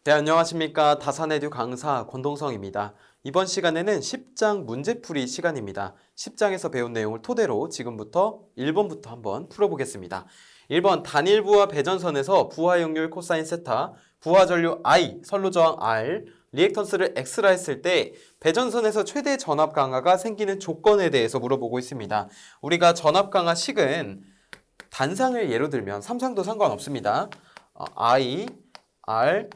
네, 안녕하십니까. 다산에듀 강사 권동성입니다. 이번 시간에는 10장 문제풀이 시간입니다. 10장에서 배운 내용을 토대로 지금부터 1번부터 한번 풀어보겠습니다. 1번 단일부하 배전선에서 부하역률 코사인 세타, 부하전류 I, 선로저항 R, 리액턴스를 X라 했을 때 배전선에서 최대 전압 강하가 생기는 조건에 대해서 물어보고 있습니다. 우리가 전압 강하 식은 단상을 예로 들면 삼상도 상관없습니다. I, R,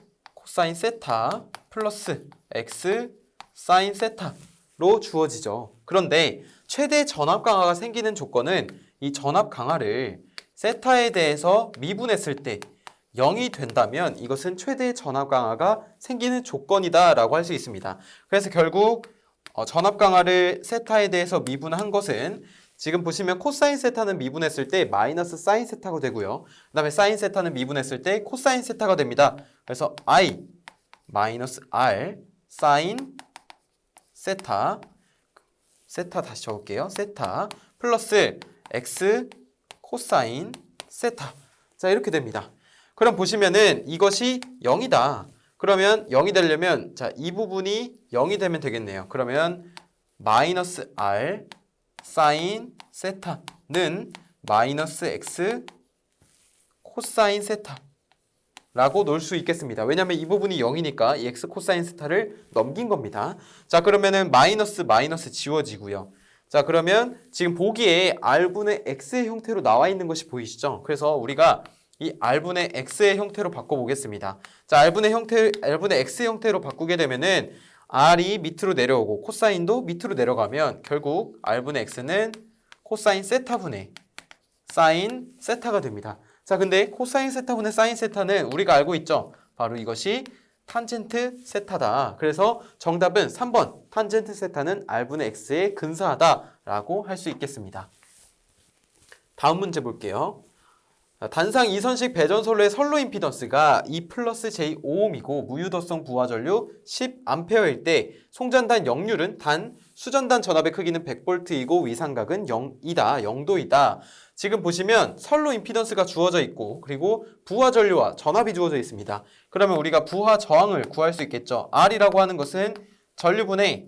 코사인 세타 플러스 X 사인 세타로 주어지죠. 그런데 최대 전압 강하가 생기는 조건은 이 전압 강하를 세타에 대해서 미분했을 때 0이 된다면 이것은 최대 전압 강하가 생기는 조건이다 라고 할 수 있습니다. 그래서 결국 전압 강하를 세타에 대해서 미분한 것은 지금 보시면 코사인 세타는 미분했을 때 마이너스 사인 세타가 되고요. 그 다음에 사인 세타는 미분했을 때 코사인 세타가 됩니다. 그래서 I 마이너스 R 사인 세타 다시 적을게요. 세타 플러스 X 코사인 세타. 자, 이렇게 됩니다. 그럼 보시면은 이것이 0이다. 그러면 0이 되려면 자, 이 부분이 0이 되면 되겠네요. 그러면 마이너스 R 사인 세타는 마이너스 X 코사인 세타라고 놓을 수 있겠습니다. 왜냐하면 이 부분이 0이니까 이 X 코사인 세타를 넘긴 겁니다. 자, 그러면은 마이너스 지워지고요. 자, 그러면 지금 보기에 R분의 X의 형태로 나와 있는 것이 보이시죠? 그래서 우리가 이 R분의 X의 형태로 바꿔보겠습니다. 자, R분의 X의 형태로 바꾸게 되면은 R이 밑으로 내려오고 코사인도 밑으로 내려가면 결국 R분의 X는 코사인 세타분의 사인 세타가 됩니다. 자, 근데 코사인 세타분의 사인 세타는 우리가 알고 있죠? 바로 이것이 탄젠트 세타다. 그래서 정답은 3번 탄젠트 세타는 R분의 X에 근사하다 라고 할 수 있겠습니다. 다음 문제 볼게요. 단상 이선식 배전선로의 선로 임피던스가 2 플러스 J5옴이고 무유도성 부하전류 10A일 때 송전단 역률은 단 수전단 전압의 크기는 100V이고 위상각은 0이다. 0도이다. 지금 보시면 선로 임피던스가 주어져 있고 그리고 부하전류와 전압이 주어져 있습니다. 그러면 우리가 부하 저항을 구할 수 있겠죠. R이라고 하는 것은 전류분의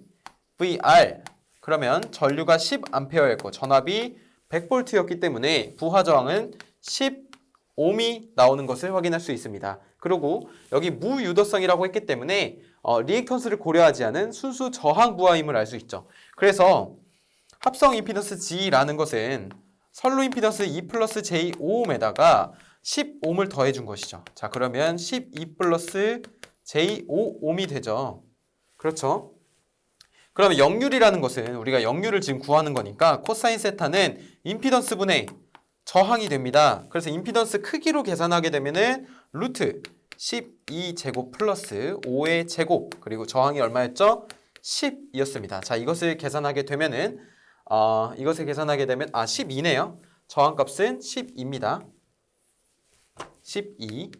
VR. 그러면 전류가 10A였고 전압이 100V였기 때문에 부하 저항은 10옴이 나오는 것을 확인할 수 있습니다. 그리고 여기 무유도성이라고 했기 때문에 리액턴스를 고려하지 않은 순수 저항 부하임을 알 수 있죠. 그래서 합성 임피던스 G라는 것은 선로 임피던스 2 플러스 J5옴에다가 10옴을 더해준 것이죠. 자, 그러면 12 플러스 J5옴이 되죠. 그렇죠? 그러면 역률이라는 것은 우리가 역률을 지금 구하는 거니까 코사인 세타는 임피던스분의 저항이 됩니다. 그래서 임피던스 크기로 계산하게 되면은 루트 12제곱 플러스 5의 제곱 그리고 저항이 얼마였죠? 10이었습니다. 자, 이것을 계산하게 되면은 12네요. 저항값은 10입니다. 12.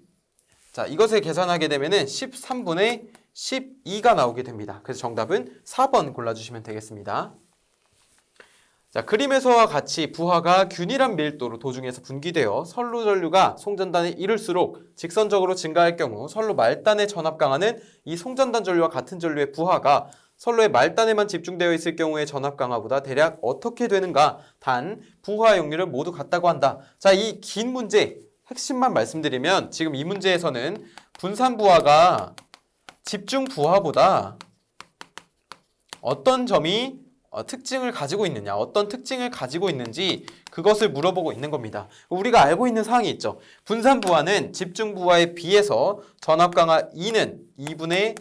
자, 이것을 계산하게 되면은 13분의 12가 나오게 됩니다. 그래서 정답은 4번 골라주시면 되겠습니다. 자, 그림에서와 같이 부하가 균일한 밀도로 도중에서 분기되어 선로 전류가 송전단에 이를수록 직선적으로 증가할 경우 선로 말단의 전압 강하는 이 송전단 전류와 같은 전류의 부하가 선로의 말단에만 집중되어 있을 경우의 전압 강하보다 대략 어떻게 되는가? 단 부하 역률은 모두 같다고 한다. 자, 이 긴 문제 핵심만 말씀드리면 지금 이 문제에서는 분산 부하가 집중 부하보다 어떤 점이 특징을 가지고 있느냐, 어떤 특징을 가지고 있는지 그것을 물어보고 있는 겁니다. 우리가 알고 있는 사항이 있죠. 분산 부하는 집중 부하에 비해서 전압 강하 E는 2분의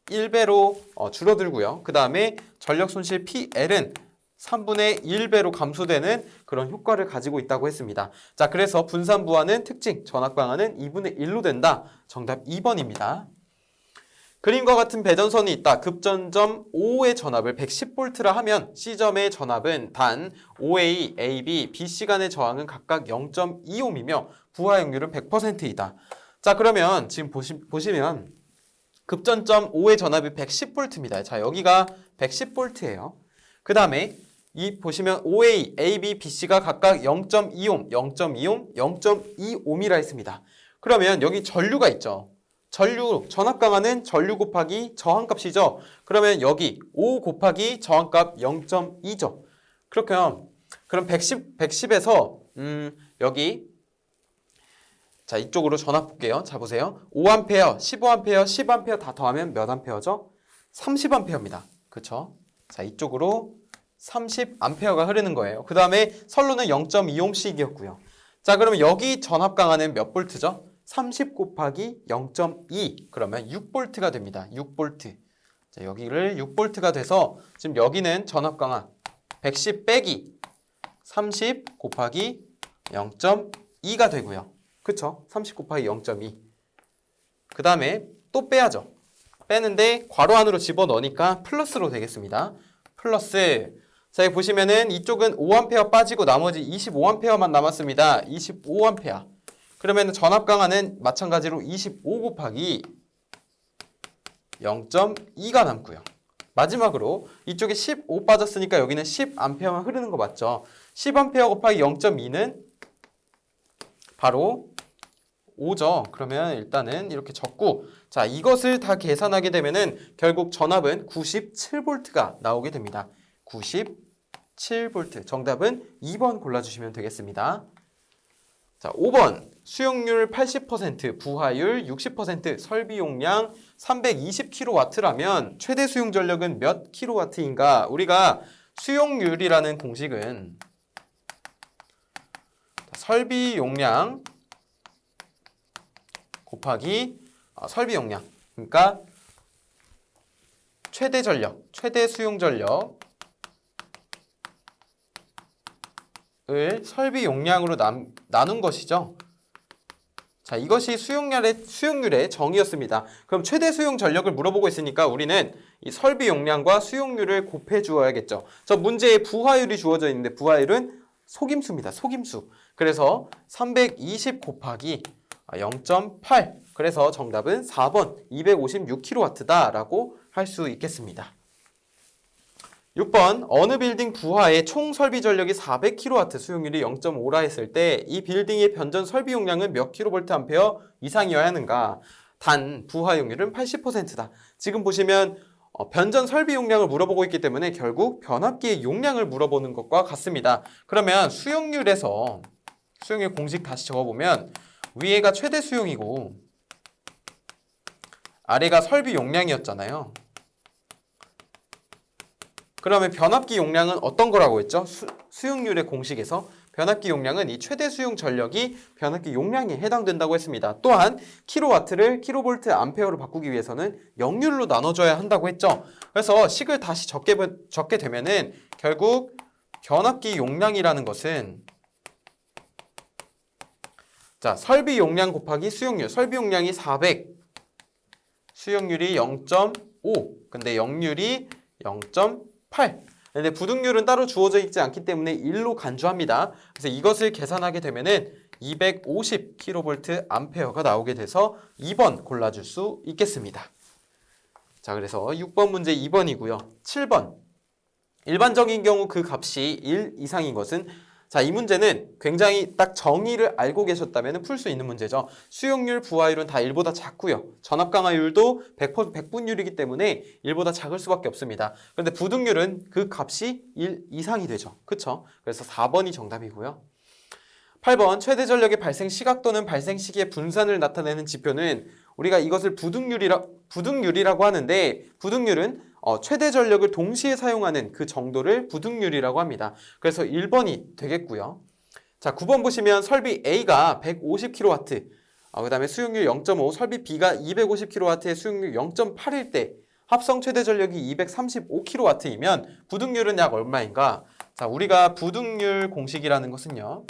1배로 줄어들고요. 그 다음에 전력 손실 PL은 3분의 1배로 감소되는 그런 효과를 가지고 있다고 했습니다. 자, 그래서 분산 부하는 특징, 전압 강하는 2분의 1로 된다. 정답 2번입니다. 그림과 같은 배전선이 있다. 급전점 O의 전압을 110V라 하면 C점의 전압은 단 OA, AB, BC 간의 저항은 각각 0.2옴이며 부하 역률은 100%이다. 자, 그러면 지금 보시면 급전점 O의 전압이 110V입니다. 자, 여기가 110V예요. 그 다음에 이 보시면 OA, AB, BC가 각각 0.2옴, 0.2옴, 0.2옴이라 했습니다. 그러면 여기 전류가 있죠. 전압 강화는 전류 곱하기 저항값이죠. 그러면 여기 5 곱하기 저항값 0.2죠. 그렇게요. 그럼 110에서 여기 자, 이쪽으로 전압 볼게요. 자, 보세요. 5A, 15A, 10A 다 더하면 몇 암페어죠? 30A입니다. 그쵸? 자, 이쪽으로 30A가 흐르는 거예요. 그 다음에 선로는 0.2옴씩이었고요. 자, 그러면 여기 전압 강화는 몇 볼트죠? 30 곱하기 0.2 그러면 6볼트가 됩니다. 6볼트. 자, 여기를 6볼트가 돼서 지금 여기는 전압 강화 110 빼기 30 곱하기 0.2가 되고요. 그쵸? 30 곱하기 0.2. 그 다음에 또 빼야죠. 빼는데 괄호 안으로 집어넣으니까 플러스로 되겠습니다. 플러스. 자, 여기 보시면은 이쪽은 5A 빠지고 나머지 25A만 남았습니다. 25A. 그러면 전압 강화는 마찬가지로 25 곱하기 0.2가 남고요. 마지막으로 이쪽에 15 빠졌으니까 여기는 10A만 흐르는 거 맞죠? 10A 곱하기 0.2는 바로 5죠. 그러면 일단은 이렇게 적고 자, 이것을 다 계산하게 되면은 결국 전압은 97V가 나오게 됩니다. 97V. 정답은 2번 골라주시면 되겠습니다. 자, 5번 수용률 80%, 부하율 60%, 설비 용량 320kW라면 최대 수용 전력은 몇 kW인가? 우리가 수용률이라는 공식은 설비 용량 곱하기 설비 용량, 그러니까 최대 전력, 최대 수용 전력을 설비 용량으로 나눈 것이죠. 자, 이것이 수용률의 정의였습니다. 그럼 최대 수용 전력을 물어보고 있으니까 우리는 이 설비 용량과 수용률을 곱해 주어야겠죠. 저 문제에 부하율이 주어져 있는데 부하율은 속임수입니다. 속임수. 그래서 320 곱하기 0.8. 그래서 정답은 4번 256kW다라고 할 수 있겠습니다. 6번 어느 빌딩 부하의 총 설비 전력이 400kW, 수용률이 0.5라 했을 때 이 빌딩의 변전 설비 용량은 몇 kVA 이상이어야 하는가? 단 부하용률은 80%다. 지금 보시면 변전 설비 용량을 물어보고 있기 때문에 결국 변압기의 용량을 물어보는 것과 같습니다. 그러면 수용률 공식 다시 적어보면 위에가 최대 수용이고 아래가 설비 용량이었잖아요. 그러면 변압기 용량은 어떤 거라고 했죠? 수용률의 공식에서 변압기 용량은 이 최대 수용 전력이 변압기 용량에 해당된다고 했습니다. 또한 킬로와트를 킬로볼트 암페어로 바꾸기 위해서는 역률로 나눠줘야 한다고 했죠. 그래서 식을 다시 적게 되면은 결국 변압기 용량이라는 것은 자, 설비 용량 곱하기 수용률. 설비 용량이 400, 수용률이 0.5, 근데 역률이 0.8. 근데 부등률은 따로 주어져 있지 않기 때문에 1로 간주합니다. 그래서 이것을 계산하게 되면은 250kVA 나오게 돼서 2번 골라줄 수 있겠습니다. 자, 그래서 6번 문제 2번이고요. 7번. 일반적인 경우 그 값이 1 이상인 것은 자, 이 문제는 굉장히 딱 정의를 알고 계셨다면 풀 수 있는 문제죠. 수용률, 부하율은 다 1보다 작고요. 전압 강화율도 100분율이기 때문에 1보다 작을 수밖에 없습니다. 그런데 부등률은 그 값이 1 이상이 되죠. 그쵸? 그래서 4번이 정답이고요. 8번 최대 전력의 발생 시각 또는 발생 시기의 분산을 나타내는 지표는 우리가 이것을 부등률이라고 하는데 부등률은 최대 전력을 동시에 사용하는 그 정도를 부등률이라고 합니다. 그래서 1번이 되겠고요. 자, 9번 보시면 설비 A가 150kW, 그 다음에 수용률 0.5, 설비 B가 250kW의 수용률 0.8일 때 합성 최대 전력이 235kW이면 부등률은 약 얼마인가? 자, 우리가 부등률 공식이라는 것은요.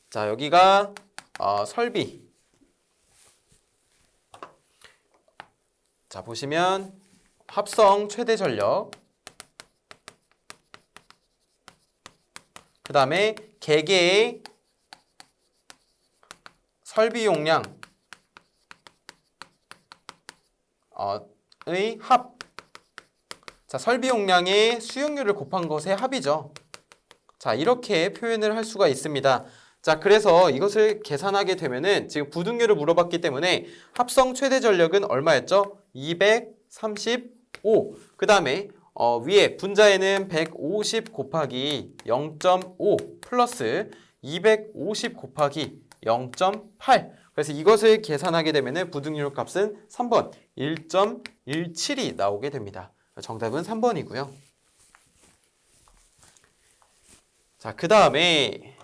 자, 여기가 설비. 자, 보시면 합성 최대 전력, 그 다음에 개개의 설비 용량의 합. 자, 설비 용량의 수용률을 곱한 것의 합이죠. 자, 이렇게 표현을 할 수가 있습니다. 자, 그래서 이것을 계산하게 되면은 지금 부등률을 물어봤기 때문에 합성 최대 전력은 얼마였죠? 235. 그 다음에 위에 분자에는 150 곱하기 0.5 플러스 250 곱하기 0.8. 그래서 이것을 계산하게 되면은 부등률 값은 3번 1.17이 나오게 됩니다. 정답은 3번이고요. 자, 그 다음에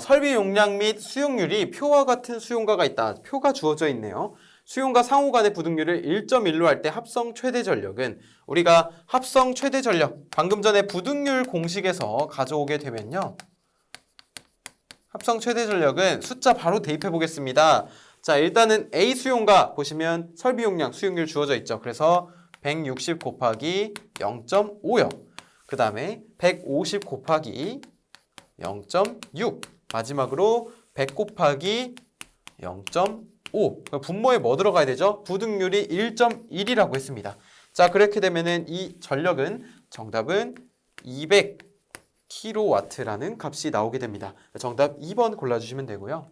설비 용량 및 수용률이 표와 같은 수용가가 있다. 표가 주어져 있네요. 수용과 상호 간의 부등률을 1.1로 할 때 합성 최대 전력은 우리가 합성 최대 전력 방금 전에 부등률 공식에서 가져오게 되면요. 합성 최대 전력은 숫자 바로 대입해 보겠습니다. 자, 일단은 A 수용가 보시면 설비 용량 수용률 주어져 있죠. 그래서 160 곱하기 0.5요. 그 다음에 150 곱하기 0.6 마지막으로 100 곱하기 0.5 분모에 뭐 들어가야 되죠? 부등률이 1.1이라고 했습니다. 자, 그렇게 되면은 이 전력은 정답은 200kW라는 값이 나오게 됩니다. 정답 2번 골라주시면 되고요.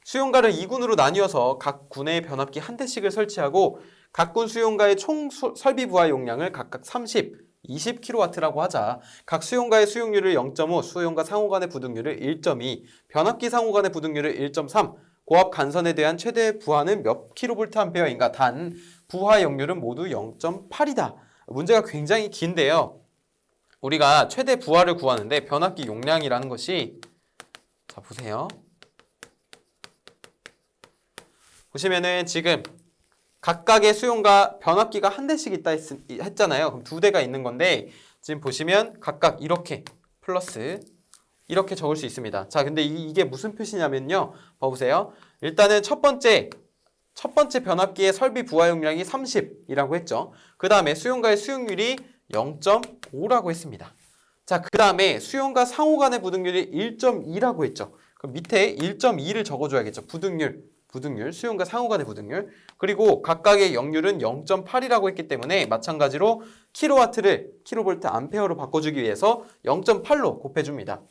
수용가를 2군으로 나뉘어서 각 군에 변압기 한 대씩을 설치하고 각 군 수용가의 총 설비 부하 용량을 각각 30, 20kW라고 하자. 각 수용가의 수용률을 0.5, 수용가 상호 간의 부등률을 1.2, 변압기 상호 간의 부등률을 1.3, 고압 간선에 대한 최대 부하는 몇 kVA인가? 단 부하 역률은 모두 0.8이다. 문제가 굉장히 긴데요. 우리가 최대 부하를 구하는데 변압기 용량이라는 것이 자, 보세요. 보시면은 지금 각각의 수용가 변압기가 한 대씩 있다 했잖아요. 그럼 두 대가 있는 건데 지금 보시면 각각 이렇게 플러스 이렇게 적을 수 있습니다. 자, 근데 이게 무슨 표시냐면요. 봐보세요. 일단은 첫 번째 변압기의 설비 부하 용량이 30이라고 했죠. 그 다음에 수용가의 수용률이 0.5라고 했습니다. 자, 그 다음에 수용가 상호 간의 부등률이 1.2라고 했죠. 그럼 밑에 1.2를 적어줘야겠죠. 부등률, 수용과 상호 간의 부등률. 그리고 각각의 역률은 0.8이라고 했기 때문에 마찬가지로 킬로와트를 킬로볼트 암페어로 바꿔주기 위해서 0.8로 곱해줍니다.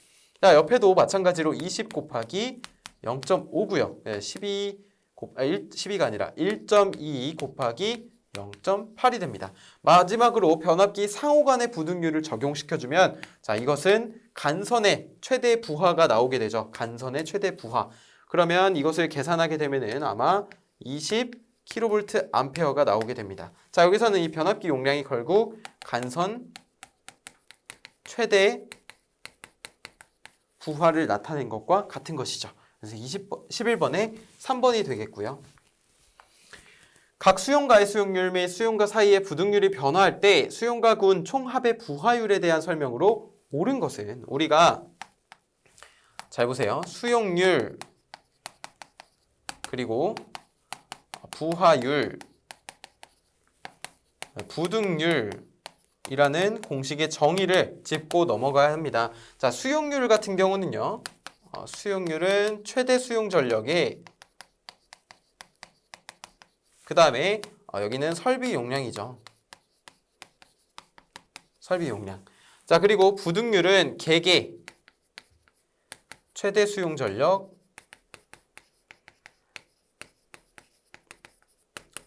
자, 옆에도 마찬가지로 20 곱하기 0.5고요. 12가 아니라 1.2 곱하기 0.8이 됩니다. 마지막으로 변압기 상호 간의 부등률을 적용시켜주면 자, 이것은 간선의 최대 부하가 나오게 되죠. 간선의 최대 부하. 그러면 이것을 계산하게 되면은 아마 20kV 암페어가 나오게 됩니다. 자, 여기서는 이 변압기 용량이 결국 간선 최대 부하를 나타낸 것과 같은 것이죠. 그래서 11번에 3번이 되겠고요. 각 수용가의 수용률 및 수용가 사이의 부등률이 변화할 때 수용가군 총합의 부하율에 대한 설명으로 옳은 것은 우리가 잘 보세요. 수용률 그리고 부하율, 부등률이라는 공식의 정의를 짚고 넘어가야 합니다. 자, 수용률 같은 경우는요. 수용률은 최대 수용 전력의 그 다음에 여기는 설비 용량이죠. 설비 용량. 자, 그리고 부등률은 개개 최대 수용 전력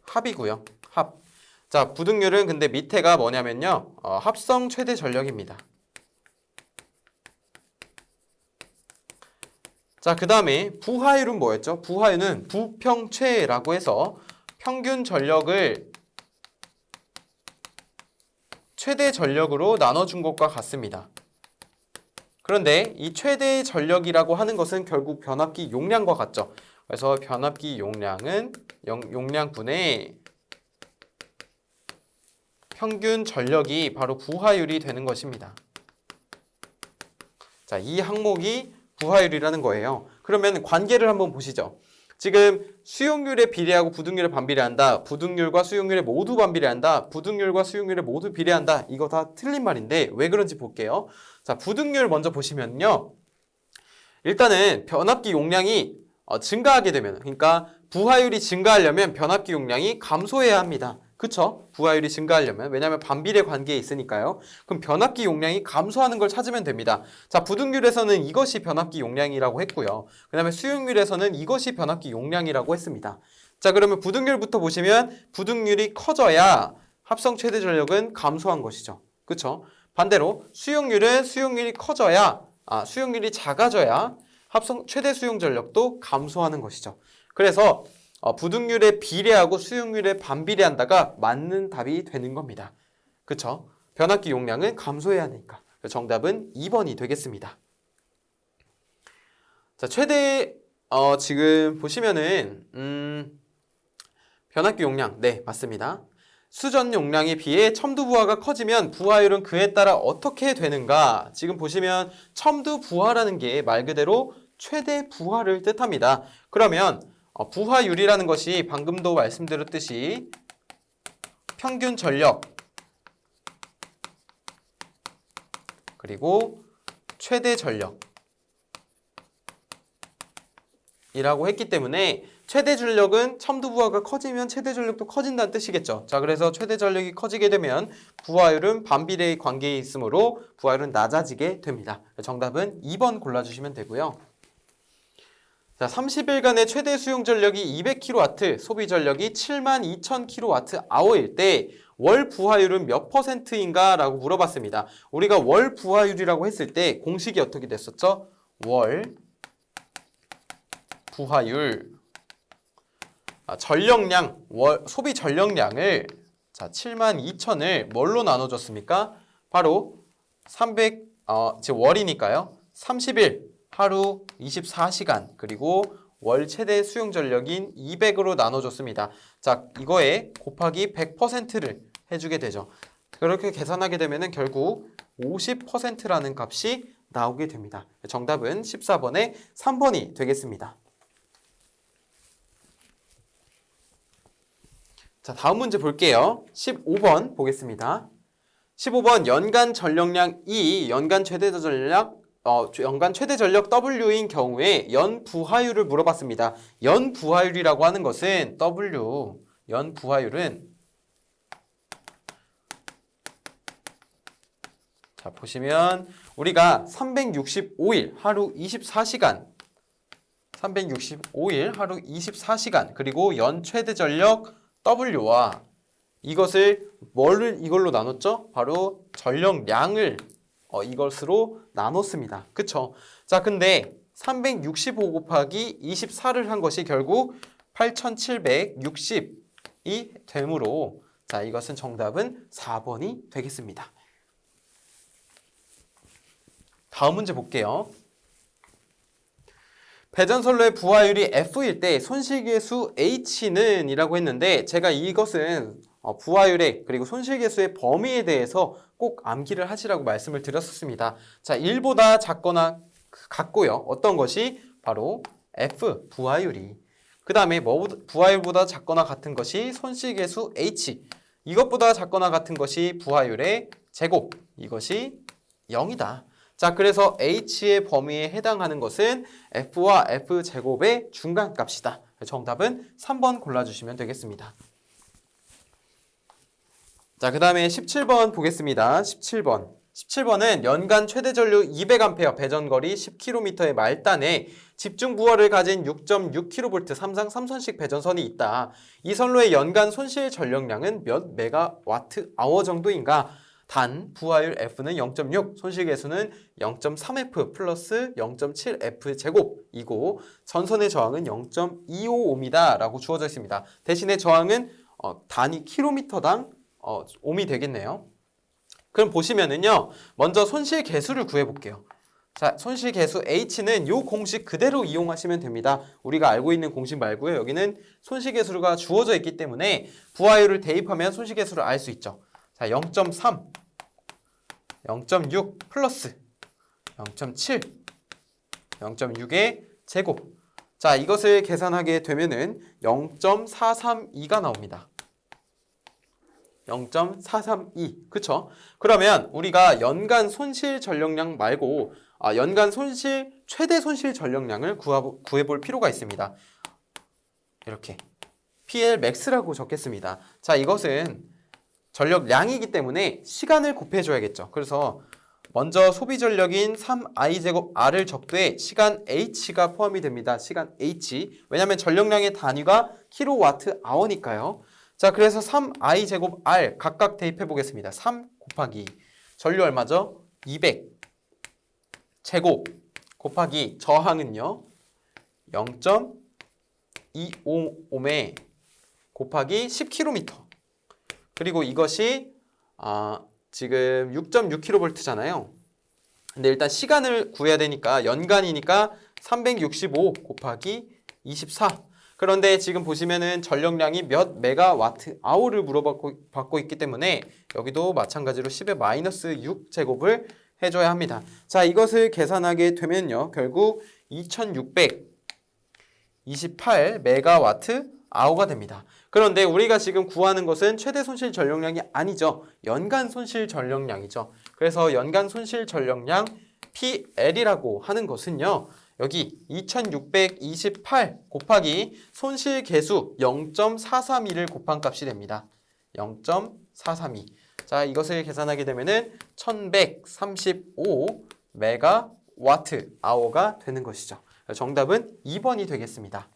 합이고요. 합. 자, 부등률은 근데 밑에가 뭐냐면요. 합성 최대 전력입니다. 자, 그 다음에 부하율은 뭐였죠? 부하율은 부평체라고 해서 평균 전력을 최대 전력으로 나눠준 것과 같습니다. 그런데 이 최대 전력이라고 하는 것은 결국 변압기 용량과 같죠. 그래서 변압기 용량은 용량분의 평균 전력이 바로 부하율이 되는 것입니다. 자, 이 항목이 부하율이라는 거예요. 그러면 관계를 한번 보시죠. 지금 수용률에 비례하고 부등률에 반비례한다. 부등률과 수용률에 모두 반비례한다. 부등률과 수용률에 모두 비례한다. 이거 다 틀린 말인데 왜 그런지 볼게요. 자, 부등률 먼저 보시면요. 일단은 변압기 용량이 증가하게 되면, 그러니까 부하율이 증가하려면 변압기 용량이 감소해야 합니다. 그쵸? 부하율이 증가하려면. 왜냐하면 반비례 관계에 있으니까요. 그럼 변압기 용량이 감소하는 걸 찾으면 됩니다. 자, 부등률에서는 이것이 변압기 용량이라고 했고요. 그 다음에 수용률에서는 이것이 변압기 용량이라고 했습니다. 자, 그러면 부등률부터 보시면 부등률이 커져야 합성 최대 전력은 감소한 것이죠. 그쵸? 반대로 수용률이 커져야, 수용률이 작아져야 합성 최대 수용 전력도 감소하는 것이죠. 그래서 부등률에 비례하고 수용률에 반비례한다가 맞는 답이 되는 겁니다. 그쵸? 변압기 용량은 감소해야 하니까. 정답은 2번이 되겠습니다. 자, 최대 지금 보시면은 변압기 용량, 네, 맞습니다. 수전 용량에 비해 첨두 부하가 커지면 부하율은 그에 따라 어떻게 되는가? 지금 보시면 첨두 부하라는 게 말 그대로 최대 부하를 뜻합니다. 그러면 부하율이라는 것이 방금도 말씀드렸듯이 평균 전력 그리고 최대 전력이라고 했기 때문에 최대 전력은 첨두 부하가 커지면 최대 전력도 커진다는 뜻이겠죠. 자, 그래서 최대 전력이 커지게 되면 부하율은 반비례의 관계에 있으므로 부하율은 낮아지게 됩니다. 정답은 2번 골라주시면 되고요. 자, 30일간의 최대 수용 전력이 200kW, 소비 전력이 72,000kWh일 때 월 부하율은 몇 %인가? 라고 물어봤습니다. 우리가 월 부하율이라고 했을 때 공식이 어떻게 됐었죠? 월 부하율 전력량, 소비 전력량을 자, 72,000을 뭘로 나눠줬습니까? 바로 300, 지금 월이니까요. 30일, 하루 24시간, 그리고 월 최대 수용 전력인 200으로 나눠줬습니다. 자, 이거에 곱하기 100%를 해주게 되죠. 그렇게 계산하게 되면 결국 50%라는 값이 나오게 됩니다. 정답은 14번에 3번이 되겠습니다. 자, 다음 문제 볼게요. 15번 보겠습니다. 15번 연간 전력량 E, 연간 최대 전력 W인 경우에 연 부하율을 물어봤습니다. 연 부하율이라고 하는 것은 연 부하율은 자, 보시면 우리가 365일 하루 24시간 그리고 연 최대 전력 W와 이걸로 나눴죠? 바로 전력량을 이것으로 나눴습니다. 그쵸? 자, 근데 365 곱하기 24를 한 것이 결국 8760이 되므로 자, 이것은 정답은 4번이 되겠습니다. 다음 문제 볼게요. 배전선로의 부하율이 F일 때 손실계수 H는 이라고 했는데 제가 이것은 부하율의 그리고 손실계수의 범위에 대해서 꼭 암기를 하시라고 말씀을 드렸었습니다. 자, 1보다 작거나 같고요. 어떤 것이? 바로 F, 부하율이. 그 다음에 부하율보다 작거나 같은 것이 손실계수 H. 이것보다 작거나 같은 것이 부하율의 제곱. 이것이 0이다. 자, 그래서 H의 범위에 해당하는 것은 F와 F제곱의 중간값이다. 정답은 3번 골라주시면 되겠습니다. 자, 그 다음에 17번 보겠습니다. 17번은 연간 최대 전류 200A 배전거리 10km의 말단에 집중 부하를 가진 6.6kV 삼상 3선식 배전선이 있다. 이 선로의 연간 손실 전력량은 몇 메가와트/아워 정도인가? 단 부하율 F는 0.6, 손실계수는 0.3F 플러스 0.7F 제곱이고 전선의 저항은 0.255입니다. 라고 주어져 있습니다. 대신에 저항은 단위 킬로미터당 옴이 되겠네요. 그럼 보시면은요, 먼저 손실계수를 구해볼게요. 자, 손실계수 H는 이 공식 그대로 이용하시면 됩니다. 우리가 알고 있는 공식 말고요. 여기는 손실계수가 주어져 있기 때문에 부하율을 대입하면 손실계수를 알 수 있죠. 자, 0.3, 0.6 플러스 0.7, 0.6의 제곱. 자, 이것을 계산하게 되면은 0.432가 나옵니다. 0.432. 그쵸? 그러면 우리가 연간 손실 전력량 말고 연간 최대 손실 전력량을 구해볼 필요가 있습니다. 이렇게 PLmax라고 적겠습니다. 자, 이것은 전력량이기 때문에 시간을 곱해줘야겠죠. 그래서 먼저 소비 전력인 3i제곱 r을 적되 시간 h가 포함이 됩니다. 시간 h. 왜냐하면 전력량의 단위가 kWh니까요. 자, 그래서 3i제곱 r 각각 대입해 보겠습니다. 3 곱하기 전류 얼마죠? 200 제곱 곱하기 저항은요 0.255매 곱하기 10km. 그리고 이것이 지금 6.6kV잖아요. 근데 일단 시간을 구해야 되니까 연간이니까 365 곱하기 24. 그런데 지금 보시면은 전력량이 몇 메가와트 아워를 물어받고 있기 때문에 여기도 마찬가지로 10의 마이너스 6제곱을 해줘야 합니다. 자, 이것을 계산하게 되면요. 결국 2628 메가와트 아워가 됩니다. 그런데 우리가 지금 구하는 것은 최대 손실 전력량이 아니죠. 연간 손실 전력량이죠. 그래서 연간 손실 전력량 PL이라고 하는 것은요. 여기 2628 곱하기 손실 개수 0.432를 곱한 값이 됩니다. 0.432. 자, 이것을 계산하게 되면은 1135 메가와트 아워가 되는 것이죠. 정답은 2번이 되겠습니다.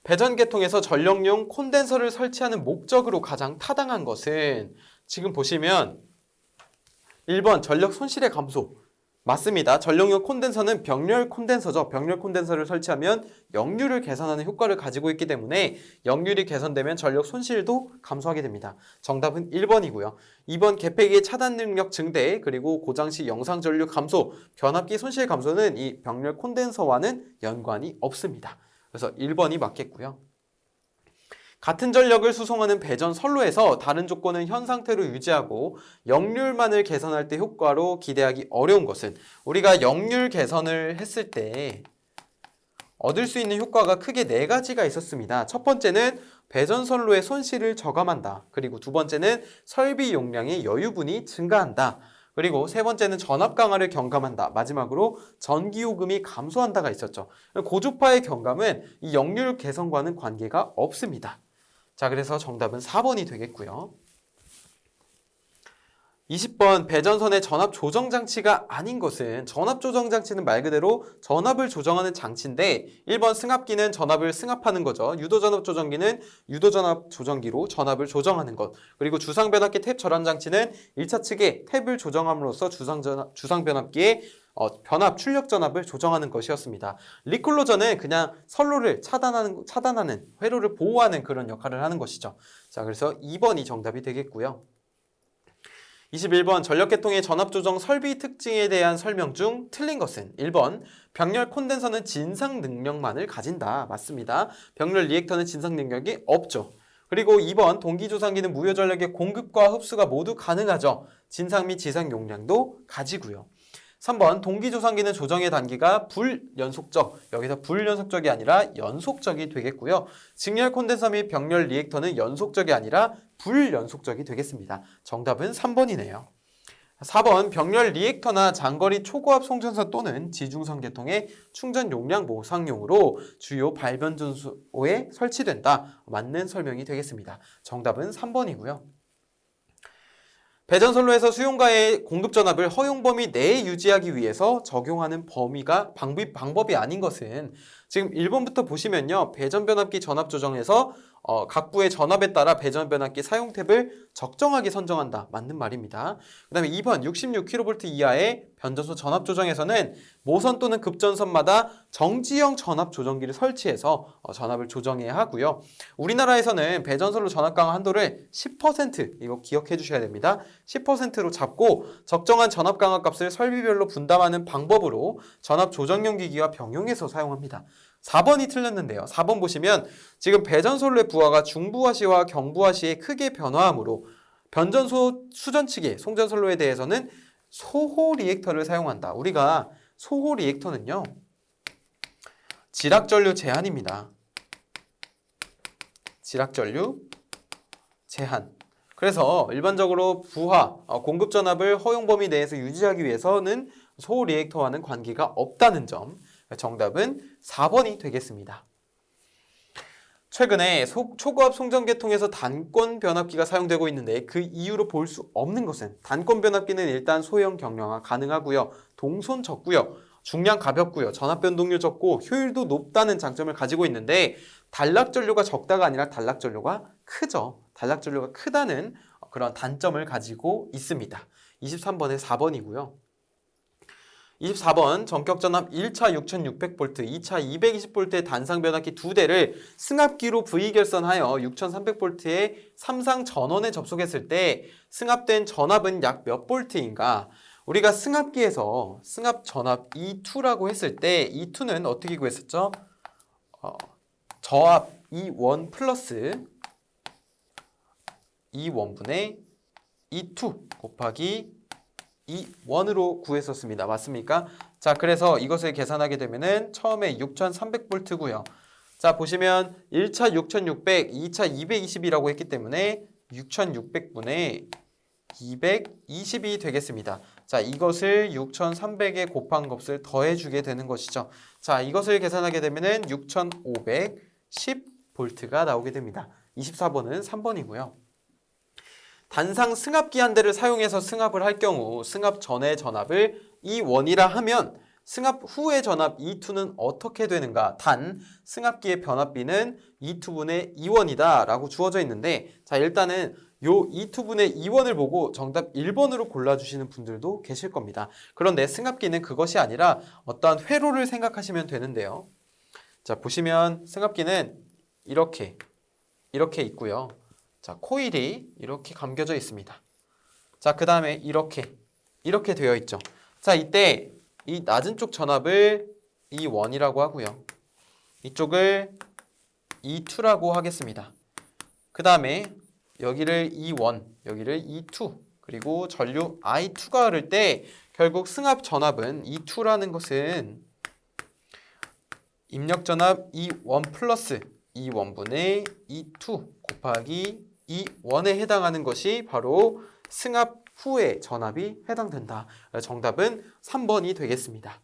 배전계통에서 전력용 콘덴서를 설치하는 목적으로 가장 타당한 것은 지금 보시면 1번 전력 손실의 감소. 맞습니다. 전력용 콘덴서는 병렬 콘덴서죠. 병렬 콘덴서를 설치하면 역류를 개선하는 효과를 가지고 있기 때문에 역률이 개선되면 전력 손실도 감소하게 됩니다. 정답은 1번이고요. 2번 개폐기의 차단 능력 증대, 그리고 고장시 영상 전류 감소, 변압기 손실 감소는 이 병렬 콘덴서와는 연관이 없습니다. 그래서 1번이 맞겠고요. 같은 전력을 수송하는 배전 선로에서 다른 조건은 현 상태로 유지하고 역률만을 개선할 때 효과로 기대하기 어려운 것은, 우리가 역률 개선을 했을 때 얻을 수 있는 효과가 크게 4가지가 있었습니다. 첫 번째는 배전 선로의 손실을 저감한다. 그리고 두 번째는 설비 용량의 여유분이 증가한다. 그리고 세 번째는 전압 강화를 경감한다. 마지막으로 전기요금이 감소한다가 있었죠. 고주파의 경감은 이 역률 개선과는 관계가 없습니다. 자, 그래서 정답은 4번이 되겠고요. 20번 배전선의 전압 조정 장치가 아닌 것은, 전압 조정 장치는 말 그대로 전압을 조정하는 장치인데 1번 승합기는 전압을 승합하는 거죠. 유도전압 조정기는 유도전압 조정기로 전압을 조정하는 것. 그리고 주상변압기 탭 절환 장치는 1차 측에 탭을 조정함으로써 주상변압기의 변압, 출력 전압을 조정하는 것이었습니다. 리클로저는 그냥 선로를 차단하는, 회로를 보호하는 그런 역할을 하는 것이죠. 자, 그래서 2번이 정답이 되겠고요. 21번 전력계통의 전압조정 설비 특징에 대한 설명 중 틀린 것은 1번 병렬 콘덴서는 진상 능력만을 가진다. 맞습니다. 병렬 리액터는 진상 능력이 없죠. 그리고 2번 동기조상기는 무효 전력의 공급과 흡수가 모두 가능하죠. 진상 및 지상 용량도 가지고요. 3번 동기조상기는 조정의 단기가 불연속적, 여기서 불연속적이 아니라 연속적이 되겠고요. 직렬 콘덴서 및 병렬 리액터는 연속적이 아니라 불연속적이 되겠습니다. 정답은 3번이네요. 4번 병렬 리액터나 장거리 초고압 송전선 또는 지중선 계통의 충전 용량 보상용으로 주요 발변전소에 설치된다. 맞는 설명이 되겠습니다. 정답은 3번이고요. 배전선로에서 수용가의 공급 전압을 허용 범위 내에 유지하기 위해서 적용하는 방법이 아닌 것은, 지금 1번부터 보시면요. 배전변압기 전압 조정에서 각부의 전압에 따라 배전변압기 사용 탭을 적정하게 선정한다. 맞는 말입니다. 그 다음에 2번 66kV 이하의 변전소 전압 조정에서는 모선 또는 급전선마다 정지형 전압 조정기를 설치해서 전압을 조정해야 하고요. 우리나라에서는 배전선로 전압 강화 한도를 10%, 이거 기억해 주셔야 됩니다. 10%로 잡고 적정한 전압 강화 값을 설비별로 분담하는 방법으로 전압 조정용 기기와 병용해서 사용합니다. 4번이 틀렸는데요. 4번 보시면 지금 배전선로의 부하가 중부하시와 경부하시에 크게 변화하므로 변전소 수전치계, 송전선로에 대해서는 소호 리액터를 사용한다. 우리가 소호 리액터는요, 지락전류 제한입니다. 지락전류 제한. 그래서 일반적으로 부하, 공급 전압을 허용 범위 내에서 유지하기 위해서는 소호 리액터와는 관계가 없다는 점. 정답은 4번이 되겠습니다. 최근에 초고압 송전계통에서 단권 변압기가 사용되고 있는데 그 이유로 볼 수 없는 것은 단권 변압기는 일단 소형 경량화 가능하고요. 동손 적고요. 중량 가볍고요. 전압 변동률 적고 효율도 높다는 장점을 가지고 있는데 단락 전류가 적다가 아니라 단락 전류가 크죠. 단락 전류가 크다는 그런 단점을 가지고 있습니다. 23번에 4번이고요. 24번 전격전압 1차 6600V, 2차 220V의 단상 변압기 2대를 승합기로 V결선하여 6300V의 삼상 전원에 접속했을 때 승합된 전압은 약 몇 볼트인가? 우리가 승합기에서 승합 전압 E2라고 했을 때 E2는 어떻게 구했었죠? 저압 E1 플러스 E1분의 E2 곱하기 E1으로 구했었습니다. 맞습니까? 자, 그래서 이것을 계산하게 되면은 처음에 6300V고요. 자, 보시면 1차 6600, 2차 220이라고 했기 때문에 6600분의 220이 되겠습니다. 자, 이것을 6300에 곱한 값을 더해주게 되는 것이죠. 자, 이것을 계산하게 되면은 6510V가 나오게 됩니다. 24번은 3번이고요. 단상 승합기 한 대를 사용해서 승합을 할 경우 승합 전의 전압을 E1이라 하면 승합 후의 전압 E2는 어떻게 되는가? 단 승합기의 변압비는 E2분의 E1이다 라고 주어져 있는데 자 일단은 요 E2분의 E1을 보고 정답 1번으로 골라주시는 분들도 계실 겁니다. 그런데 승합기는 그것이 아니라 어떠한 회로를 생각하시면 되는데요. 자 보시면 승합기는 이렇게 있고요. 자, 코일이 이렇게 감겨져 있습니다. 자, 그 다음에 이렇게 되어 있죠. 자, 이때 이 낮은 쪽 전압을 E1이라고 하고요. 이쪽을 E2라고 하겠습니다. 그 다음에 여기를 E1, 여기를 E2, 그리고 전류 I2가 흐를 때 결국 승합 전압은 E2라는 것은 입력 전압 E1 플러스 E1분의 E2 곱하기 E1에 해당하는 것이 바로 승합 후의 전압이 해당된다. 정답은 3번이 되겠습니다.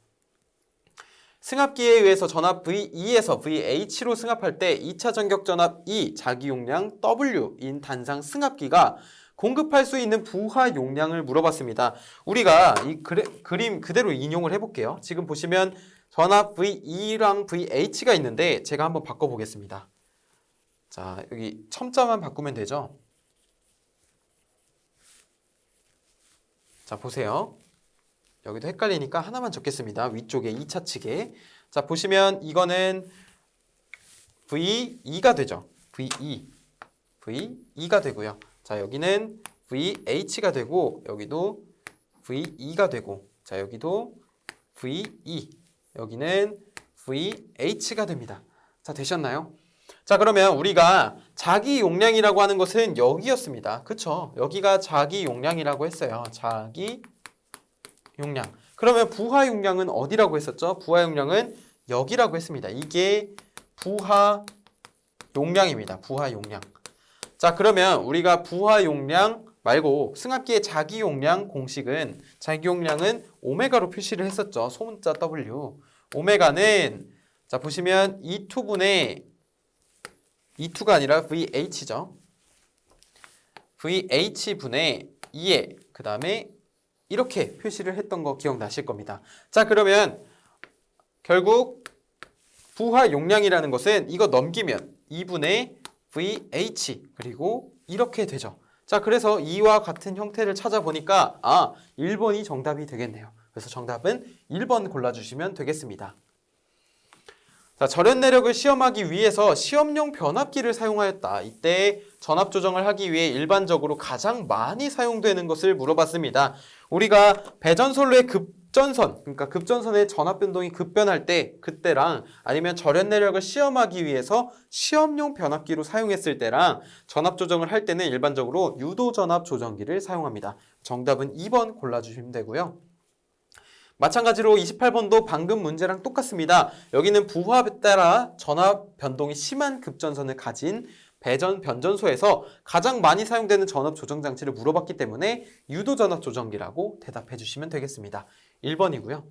승합기에 의해서 전압 V2에서 VH로 승합할 때 2차 전격 전압 E, 자기 용량 W인 단상 승합기가 공급할 수 있는 부하 용량을 물어봤습니다. 우리가 이 그림 그대로 인용을 해볼게요. 지금 보시면 전압 V2랑 VH가 있는데 제가 한번 바꿔보겠습니다. 자, 여기 첨자만 바꾸면 되죠? 자, 보세요. 여기도 헷갈리니까 하나만 적겠습니다. 위쪽에 2차 측에. 자, 보시면 이거는 V2가 되죠. V2가 되고요. 자, 여기는 VH가 되고 여기도 V2가 되고 자, 여기도 V2 여기는 VH가 됩니다. 자, 되셨나요? 자, 그러면 우리가 자기 용량이라고 하는 것은 여기였습니다. 그쵸? 여기가 자기 용량이라고 했어요. 자기 용량. 그러면 부하 용량은 어디라고 했었죠? 부하 용량은 여기라고 했습니다. 이게 부하 용량입니다. 부하 용량. 자, 그러면 우리가 부하 용량 말고 승합기의 자기 용량 공식은 자기 용량은 오메가로 표시를 했었죠. 소문자 W. 오메가는 자, 보시면 E2가 아니라 VH죠. VH분의 2에 그 다음에 이렇게 표시를 했던 거 기억나실 겁니다. 자, 그러면 결국 부하 용량이라는 것은 이거 넘기면 2분의 VH 그리고 이렇게 되죠. 자, 그래서 이와 같은 형태를 찾아보니까 1번이 정답이 되겠네요. 그래서 정답은 1번 골라주시면 되겠습니다. 자, 절연 내력을 시험하기 위해서 시험용 변압기를 사용하였다. 이때 전압 조정을 하기 위해 일반적으로 가장 많이 사용되는 것을 물어봤습니다. 우리가 배전선로의 급전선, 그러니까 급전선의 전압 변동이 급변할 때 그때랑 아니면 절연 내력을 시험하기 위해서 시험용 변압기로 사용했을 때랑 전압 조정을 할 때는 일반적으로 유도 전압 조정기를 사용합니다. 정답은 2번 골라주시면 되고요. 마찬가지로 28번도 방금 문제랑 똑같습니다. 여기는 부하에 따라 전압 변동이 심한 급전선을 가진 배전 변전소에서 가장 많이 사용되는 전압 조정 장치를 물어봤기 때문에 유도 전압 조정기라고 대답해 주시면 되겠습니다. 1번이고요.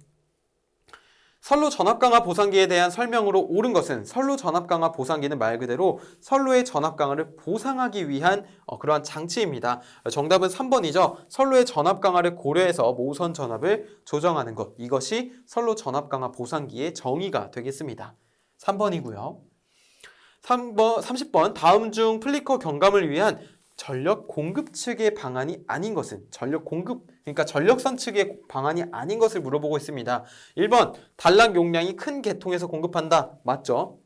선로 전압강화 보상기에 대한 설명으로 옳은 것은 선로 전압강화 보상기는 말 그대로 선로의 전압강화를 보상하기 위한 그러한 장치입니다. 정답은 3번이죠. 선로의 전압강화를 고려해서 모선 전압을 조정하는 것. 이것이 선로 전압강화 보상기의 정의가 되겠습니다. 3번이고요. 30번 다음 중 플리커 경감을 위한 전력 공급 측의 방안이 아닌 것은 전력 공급, 그러니까 전력선 측의 방안이 아닌 것을 물어보고 있습니다. 1번 단락 용량이 큰 계통에서 공급한다. 맞죠?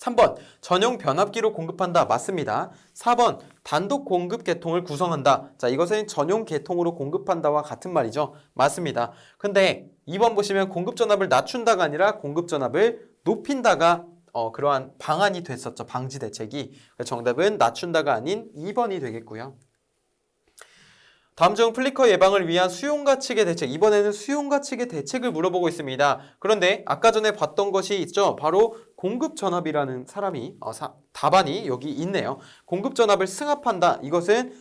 3번 전용 변압기로 공급한다. 맞습니다. 4번 단독 공급 계통을 구성한다. 자, 이것은 전용 계통으로 공급한다와 같은 말이죠. 맞습니다. 근데 2번 보시면 공급 전압을 낮춘다가 아니라 공급 전압을 높인다가 그러한 방안이 됐었죠. 방지 대책이. 정답은 낮춘다가 아닌 2번이 되겠고요. 다음 중 플리커 예방을 위한 수용가 측의 대책. 이번에는 수용가 측의 대책을 물어보고 있습니다. 그런데 아까 전에 봤던 것이 있죠. 바로 공급전압이라는 답안이 여기 있네요. 공급전압을 승합한다. 이것은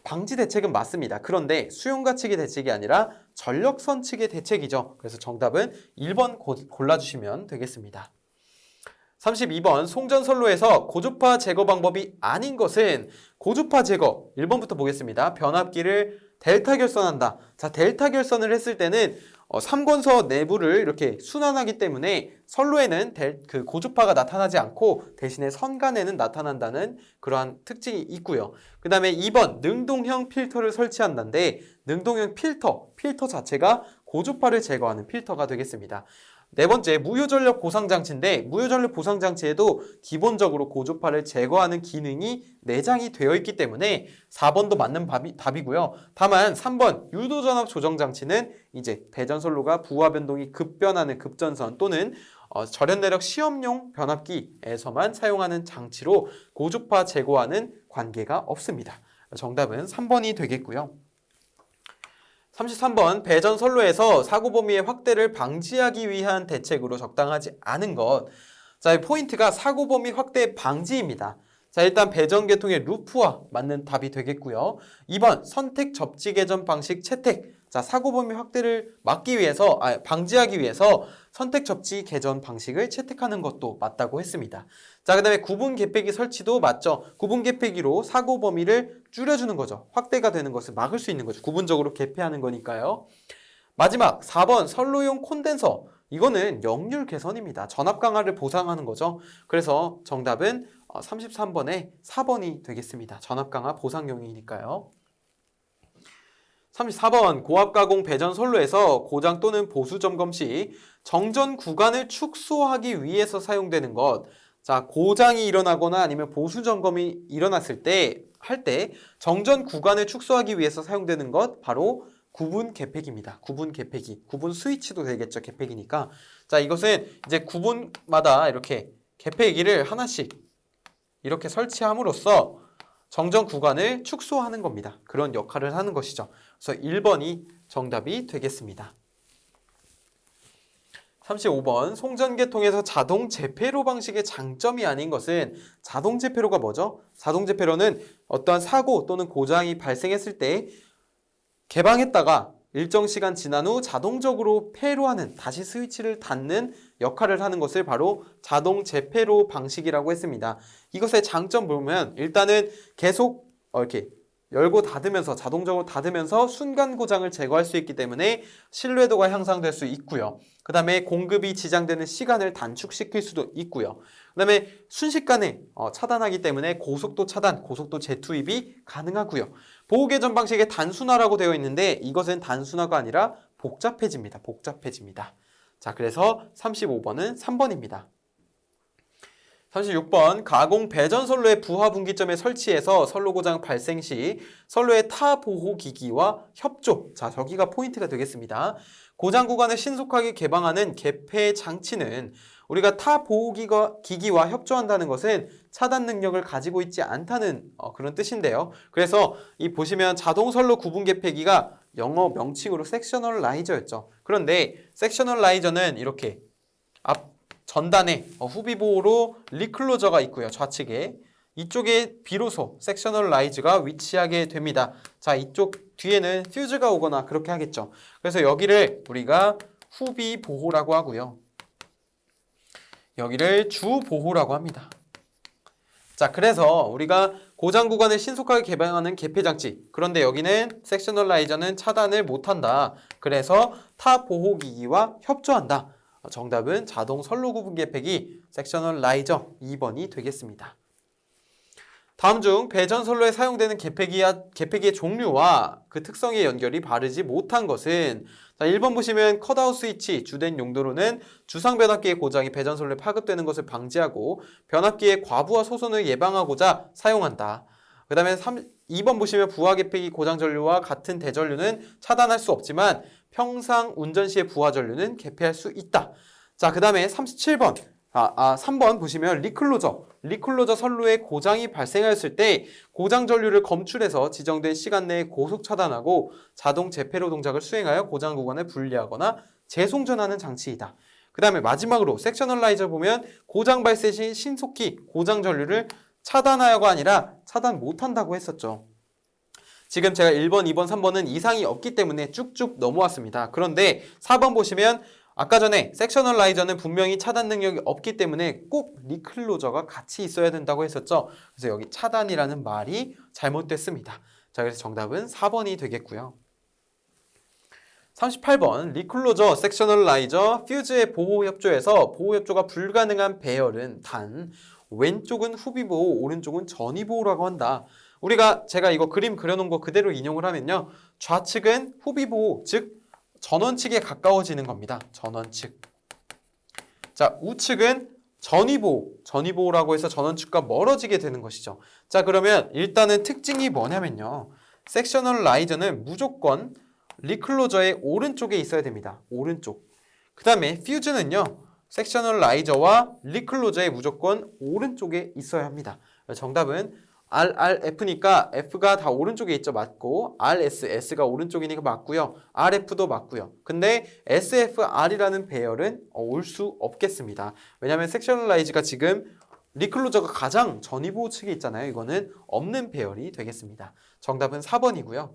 방지 대책은 맞습니다. 그런데 수용가 측의 대책이 아니라 전력선 측의 대책이죠. 그래서 정답은 1번 골라주시면 되겠습니다. 32번 송전선로에서 고주파 제거 방법이 아닌 것은 고주파 제거 1번부터 보겠습니다. 변압기를 델타 결선한다. 자, 델타 결선을 했을 때는 3권서 내부를 이렇게 순환하기 때문에 선로에는 그 고주파가 나타나지 않고 대신에 선간에는 나타난다는 그러한 특징이 있고요. 그 다음에 2번 능동형 필터를 설치한다는데 능동형 필터 자체가 고주파를 제거하는 필터가 되겠습니다. 네 번째, 무효전력 보상장치인데 무효전력 보상장치에도 기본적으로 고주파를 제거하는 기능이 내장이 되어 있기 때문에 4번도 맞는 답이고요. 다만 3번, 유도전압 조정장치는 이제 배전선로가 부하 변동이 급변하는 급전선 또는 절연내력 시험용 변압기에서만 사용하는 장치로 고주파 제거하는 관계가 없습니다. 정답은 3번이 되겠고요. 33번 배전 선로에서 사고 범위의 확대를 방지하기 위한 대책으로 적당하지 않은 것. 자, 포인트가 사고 범위 확대 방지입니다. 자, 일단 배전 계통의 루프와 맞는 답이 되겠고요. 2번 선택 접지 개전 방식 채택. 자, 사고 범위 확대를 방지하기 위해서 선택 접지 개전 방식을 채택하는 것도 맞다고 했습니다. 자, 그 다음에 구분 개폐기 설치도 맞죠. 구분 개폐기로 사고 범위를 줄여주는 거죠. 확대가 되는 것을 막을 수 있는 거죠. 구분적으로 개폐하는 거니까요. 마지막 4번 선로용 콘덴서. 이거는 역률 개선입니다. 전압 강화를 보상하는 거죠. 그래서 정답은 33번에 4번이 되겠습니다. 전압 강화 보상용이니까요. 34번 고압 가공 배전 선로에서 고장 또는 보수 점검 시 정전 구간을 축소하기 위해서 사용되는 것. 자, 고장이 일어나거나 아니면 보수 점검이 일어났을 때 정전 구간을 축소하기 위해서 사용되는 것 바로 구분 개폐기입니다. 구분 개폐기. 구분 스위치도 되겠죠. 개폐기니까. 자, 이것은 이제 구분마다 이렇게 개폐기를 하나씩 이렇게 설치함으로써 정전 구간을 축소하는 겁니다. 그런 역할을 하는 것이죠. 그래서 1번이 정답이 되겠습니다. 35번 송전계통에서 자동 재폐로 방식의 장점이 아닌 것은 자동 재폐로가 뭐죠? 자동 재폐로는 어떠한 사고 또는 고장이 발생했을 때 개방했다가 일정 시간 지난 후 자동적으로 폐로하는 다시 스위치를 닫는 역할을 하는 것을 바로 자동 재폐로 방식이라고 했습니다. 이것의 장점 보면 일단은 계속 이렇게 열고 닫으면서 자동적으로 닫으면서 순간 고장을 제거할 수 있기 때문에 신뢰도가 향상될 수 있고요. 그 다음에 공급이 지장되는 시간을 단축시킬 수도 있고요. 그 다음에 순식간에 차단하기 때문에 고속도 차단, 고속도 재투입이 가능하고요. 보호개전 방식의 단순화라고 되어 있는데 이것은 단순화가 아니라 복잡해집니다. 자, 그래서 35번은 3번입니다. 36번 가공 배전 선로의 부하 분기점에 설치해서 선로 고장 발생 시 선로의 타 보호 기기와 협조. 자, 저기가 포인트가 되겠습니다. 고장 구간을 신속하게 개방하는 개폐 장치는 우리가 타 보호 기기와 협조한다는 것은 차단 능력을 가지고 있지 않다는 그런 뜻인데요. 그래서 이 보시면 자동 선로 구분 개폐기가 영어 명칭으로 섹셔널라이저였죠. 그런데 섹셔널라이저는 이렇게 앞 전단에 후비 보호로 리클로저가 있고요. 좌측에. 이쪽에 비로소 섹셔널라이즈가 위치하게 됩니다. 자, 이쪽 뒤에는 퓨즈가 오거나 그렇게 하겠죠. 그래서 여기를 우리가 후비 보호라고 하고요. 여기를 주 보호라고 합니다. 자, 그래서 우리가 고장 구간을 신속하게 개방하는 개폐장치. 그런데 여기는 섹셔널라이저는 차단을 못한다. 그래서 타 보호기기와 협조한다. 정답은 자동 선로 구분 개폐기 섹셔널라이저 2번이 되겠습니다. 다음 중 배전 선로에 사용되는 개폐기의 종류와 그 특성의 연결이 바르지 못한 것은 자, 1번 보시면 컷아웃 스위치 주된 용도로는 주상 변압기의 고장이 배전 선로에 파급되는 것을 방지하고 변압기의 과부하 소손을 예방하고자 사용한다. 그 다음에 2번 보시면 부하 개폐기 고장 전류와 같은 대전류는 차단할 수 없지만 평상 운전 시의 부하 전류는 개폐할 수 있다. 자, 그 다음에 37번 3번 보시면 리클로저 선로에 고장이 발생하였을 때 고장 전류를 검출해서 지정된 시간 내에 고속 차단하고 자동 재폐로 동작을 수행하여 고장 구간을 분리하거나 재송전하는 장치이다. 그 다음에 마지막으로 섹셔널라이저 보면 고장 발생 시 신속히 고장 전류를 차단하여가 아니라 차단 못한다고 했었죠. 지금 제가 1번, 2번, 3번은 이상이 없기 때문에 쭉쭉 넘어왔습니다. 그런데 4번 보시면 아까 전에 섹셔널라이저는 분명히 차단 능력이 없기 때문에 꼭 리클로저가 같이 있어야 된다고 했었죠. 그래서 여기 차단이라는 말이 잘못됐습니다. 자, 그래서 정답은 4번이 되겠고요. 38번 리클로저, 섹셔널라이저, 퓨즈의 보호협조에서 보호협조가 불가능한 배열은 단 왼쪽은 후비보호, 오른쪽은 전위보호라고 한다. 제가 이거 그림 그려놓은 거 그대로 인용을 하면요. 좌측은 후비보호, 즉 전원측에 가까워지는 겁니다. 전원측. 자, 우측은 전위보호라고 해서 전원측과 멀어지게 되는 것이죠. 자, 그러면 일단은 특징이 뭐냐면요. 섹셔널라이저는 무조건 리클로저의 오른쪽에 있어야 됩니다. 오른쪽. 그 다음에 퓨즈는요. 섹셔널라이저와 리클로저의 무조건 오른쪽에 있어야 합니다. 정답은 RRF니까 F가 다 오른쪽에 있죠. 맞고 RS, S가 오른쪽이니까 맞고요. RF도 맞고요. 근데 SFR이라는 배열은 올 수 없겠습니다. 왜냐하면 섹셔널라이즈가 지금 리클로저가 가장 전위보호 측에 있잖아요. 이거는 없는 배열이 되겠습니다. 정답은 4번이고요.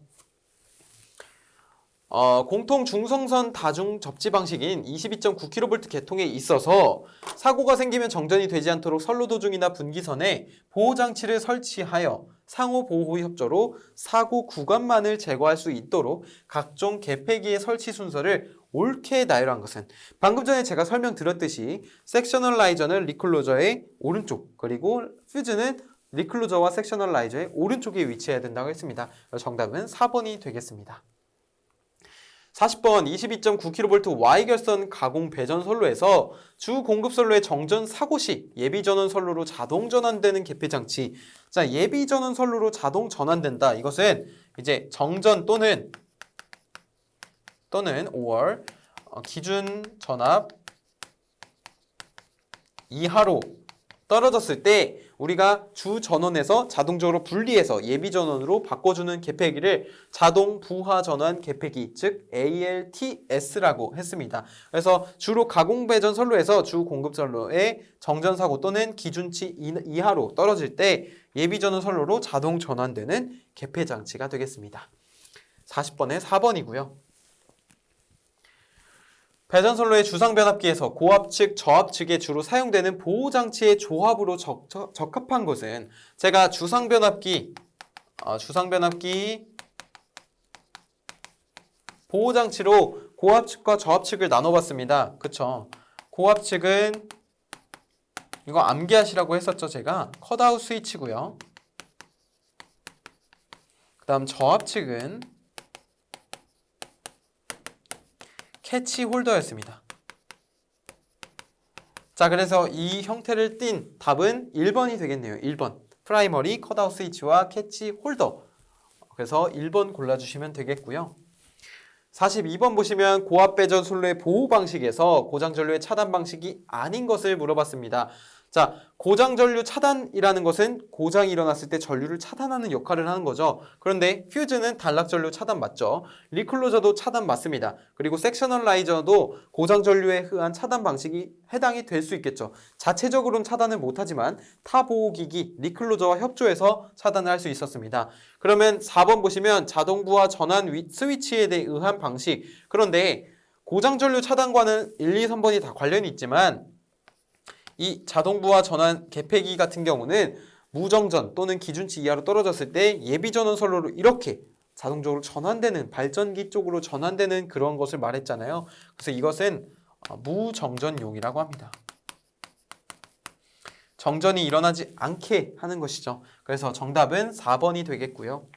공통 중성선 다중 접지 방식인 22.9kV 계통에 있어서 사고가 생기면 정전이 되지 않도록 선로 도중이나 분기선에 보호장치를 설치하여 상호 보호 협조로 사고 구간만을 제거할 수 있도록 각종 개폐기의 설치 순서를 옳게 나열한 것은 방금 전에 제가 설명드렸듯이 섹셔널라이저는 리클로저의 오른쪽, 그리고 퓨즈는 리클로저와 섹셔널라이저의 오른쪽에 위치해야 된다고 했습니다. 정답은 4번이 되겠습니다. 40번 22.9kV Y결선 가공 배전 선로에서 주 공급 선로의 정전 사고 시 예비 전원 선로로 자동 전환되는 개폐 장치. 자, 예비 전원 선로로 자동 전환된다. 이것은 이제 정전 또는 5월 기준 전압 이하로 떨어졌을 때 우리가 주 전원에서 자동적으로 분리해서 예비 전원으로 바꿔주는 개폐기를 자동 부하 전환 개폐기, 즉 ALTS라고 했습니다. 그래서 주로 가공 배전 선로에서 주 공급 선로의 정전 사고 또는 기준치 이하로 떨어질 때 예비 전원 선로로 자동 전환되는 개폐 장치가 되겠습니다. 40번에 4번이고요. 배전선로의 주상변압기에서 고압측, 저압측에 주로 사용되는 보호장치의 조합으로 적합한 것은 제가 주상변압기 보호장치로 고압측과 저압측을 나눠봤습니다. 그쵸? 고압측은 이거 암기하시라고 했었죠. 제가 컷아웃 스위치고요. 그 다음 저압측은 캐치 홀더였습니다. 자, 그래서 이 형태를 띈 답은 1번이 되겠네요. 1번. 프라이머리 컷아웃 스위치와 캐치 홀더. 그래서 1번 골라주시면 되겠고요. 42번 보시면 고압 배전 선로의 보호 방식에서 고장 전류의 차단 방식이 아닌 것을 물어봤습니다. 자, 고장 전류 차단이라는 것은 고장이 일어났을 때 전류를 차단하는 역할을 하는 거죠. 그런데 퓨즈는 단락 전류 차단 맞죠? 리클로저도 차단 맞습니다. 그리고 섹셔널라이저도 고장 전류에 의한 차단 방식이 해당이 될 수 있겠죠. 자체적으로는 차단을 못하지만 타 보호기기 리클로저와 협조해서 차단을 할 수 있었습니다. 그러면 4번 보시면 자동 부하 전환 스위치에 의한 방식. 그런데 고장전류 차단과는 1, 2, 3번이 다 관련이 있지만 이 자동부하 전환 개폐기 같은 경우는 무정전 또는 기준치 이하로 떨어졌을 때 예비전원 선로로 이렇게 자동적으로 전환되는, 발전기 쪽으로 전환되는 그런 것을 말했잖아요. 그래서 이것은 무정전용이라고 합니다. 정전이 일어나지 않게 하는 것이죠. 그래서 정답은 4번이 되겠고요.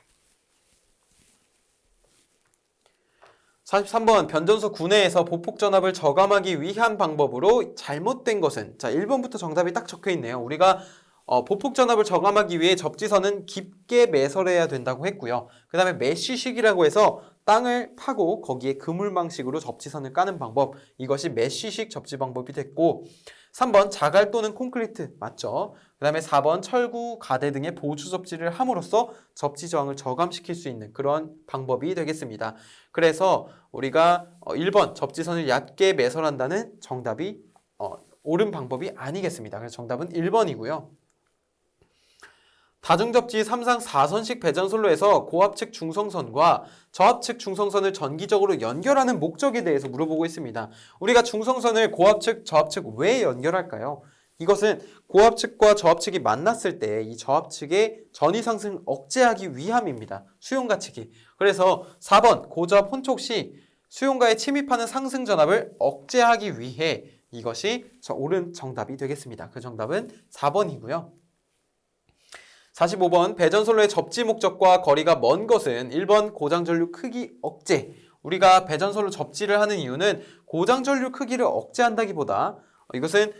43번 변전소 구내에서 보폭 전압을 저감하기 위한 방법으로 잘못된 것은, 자 1번부터 정답이 딱 적혀 있네요. 우리가 보폭 전압을 저감하기 위해 접지선은 깊게 매설해야 된다고 했고요. 그 다음에 메쉬식이라고 해서 땅을 파고 거기에 그물망식으로 접지선을 까는 방법, 이것이 메쉬식 접지 방법이 됐고, 3번 자갈 또는 콘크리트 맞죠? 그 다음에 4번 철구, 가대 등의 보조 접지를 함으로써 접지 저항을 저감시킬 수 있는 그런 방법이 되겠습니다. 그래서 우리가 1번 접지선을 얕게 매설한다는 정답이 옳은 방법이 아니겠습니다. 그래서 정답은 1번이고요. 다중접지 3상 4선식 배전선로에서 고압측 중성선과 저압측 중성선을 전기적으로 연결하는 목적에 대해서 물어보고 있습니다. 우리가 중성선을 고압측, 저압측 왜 연결할까요? 이것은 고압측과 저압측이 만났을 때 이 저압측의 전위 상승을 억제하기 위함입니다. 수용가측이. 그래서 4번 고저압 혼촉 시 수용가에 침입하는 상승 전압을 억제하기 위해 이것이 옳은 정답이 되겠습니다. 그 정답은 4번이고요. 45번 배전선로의 접지 목적과 거리가 먼 것은 1번 고장전류 크기 억제. 우리가 배전선로 접지를 하는 이유는 고장전류 크기를 억제한다기보다 이것은